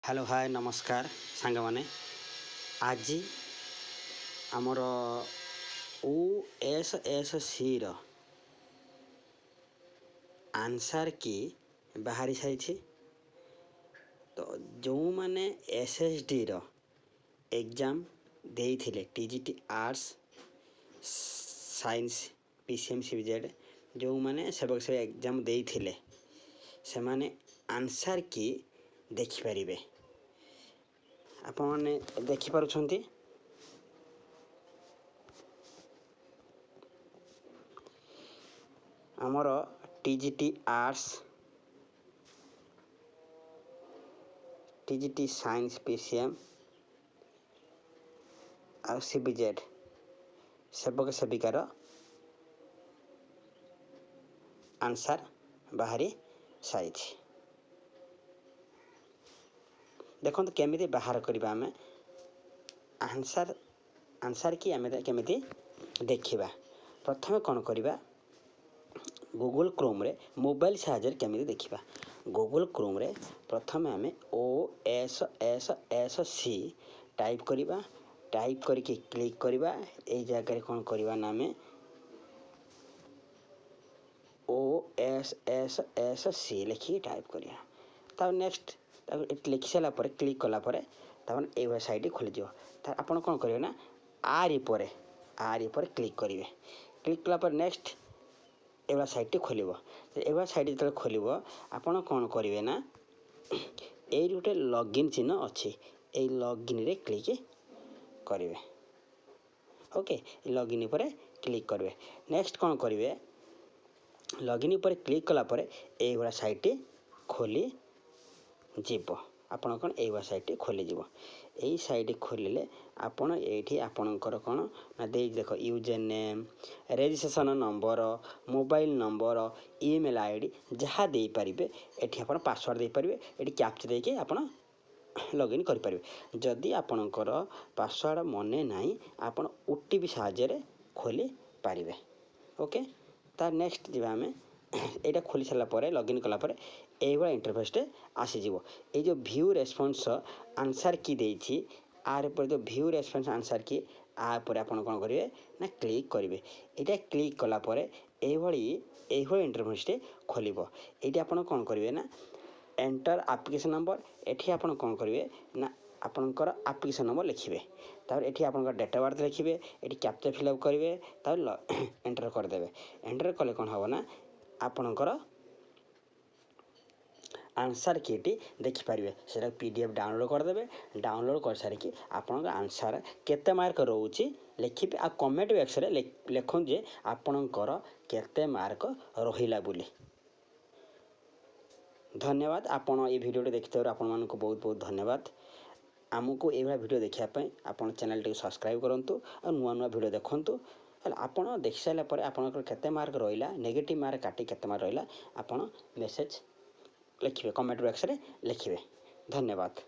Hello hi नमस्कार सांग माने आज आमर OSSC रो आंसर की बाहरी सारी तो जो माने SSD रो एग्जाम देइथिले TGT arts science PCM CBZ जो माने सब एग्जाम देइथिले से माने आंसर की देखि परिबे आपण माने देखि पारुछंती आमर TGT arts TGT science PCM आ CBZ सेबक सेबिकार आंसर बाहरी सारी देखो केमिति बाहर करबा आमे आंसर की आमे केमिति देखिबा प्रथमे कोन करबा गूगल क्रोम रे मोबाइल साहाय्य केमिति देखिबा गूगल क्रोम रे प्रथमे आमे OSSC टाइप करबा टाइप करके क्लिक करबा ए जगह रे कोन करबा ना आमे OSSC लिखी टाइप करिया ता नेक्स्ट लिखि सारा पर क्लिक कला पर तब ए वेबसाइट खोल जो आपन कोन करिवे ना आरी पर क्लिक करिवे क्लिक कला पर नेक्स्ट ए वेबसाइट खोलिबो ए वेबसाइट जतले खोलिबो आपन कोन करिवे ना ए रुटे लॉगिन चिन्ह अछि ए लॉगिन रे क्लिक करिवे ओके लॉगिन पर क्लिक करिवे नेक्स्ट कोन करिवे लॉगिन पर क्लिक कला पर ए वेबसाइट खोली जीवो आपण कोन ए वेबसाइट खोली जीवो एई साइट खोलिले आपण एठी आपणकर कोन ना दे देखो user name registration number mobile number email ID जहाँ दे पारिबे एठी आपण पासवर्ड दे पारिबे एठी कैप्चा दे के आपण लॉगिन कर पारिबे जदि आपणकर पासवर्ड मने नाही आपण ओटीपी साहाय्य रे खोली पारिबे ओके ता नेक्स्ट जीवा हमें एटा खोली सारा पर लॉगिन कला पर ए वाला इंटरफेस आसी जीवो ए जो व्यू रेस्पॉन्स आंसर की देछि आर पर जो व्यू रेस्पॉन्स आंसर की आ पर आपण कोन करिवे ना क्लिक करिवे एटा क्लिक कला पर ए भली इंटरफेस खोलिबो एटा आपण कोन करिवे ना एंटर एप्लिकेशन नंबर एठी आपण कोन करिवे ना आपनकर एप्लिकेशन नंबर लिखिबे तापर एठी आपनकर डेट ऑफ बर्थ लिखिबे एठी कैप्चा फिल अप करिवे तापर एंटर कर देबे एंटर कले कोन होबो ना आपनकर आंसर कीटी देखि पारिबे सेटा PDF डाउनलोड कर देबे डाउनलोड कर सारी कि आपनकर आंसर केते मार्क रहउची लिखिबे आ कमेंट बॉक्स रे लेखन जे आपनकर केते मार्क रहिला बोली धन्यवाद आपण ए वीडियो देखिथार आपण मानको बहुत बहुत धन्यवाद आमको एभा वीडियो देखिया पय आपण चैनल टी सब्सक्राइब करंतु आ नुवा नुवा वीडियो देखंतु आपण देखि साइला पर आपनकर केते मार्क रहिला नेगेटिव मार्क काटी केते मार्क रहिला आपण मेसेज लिखिबे कमेंट बॉक्स रे लिखिबे धन्यवाद।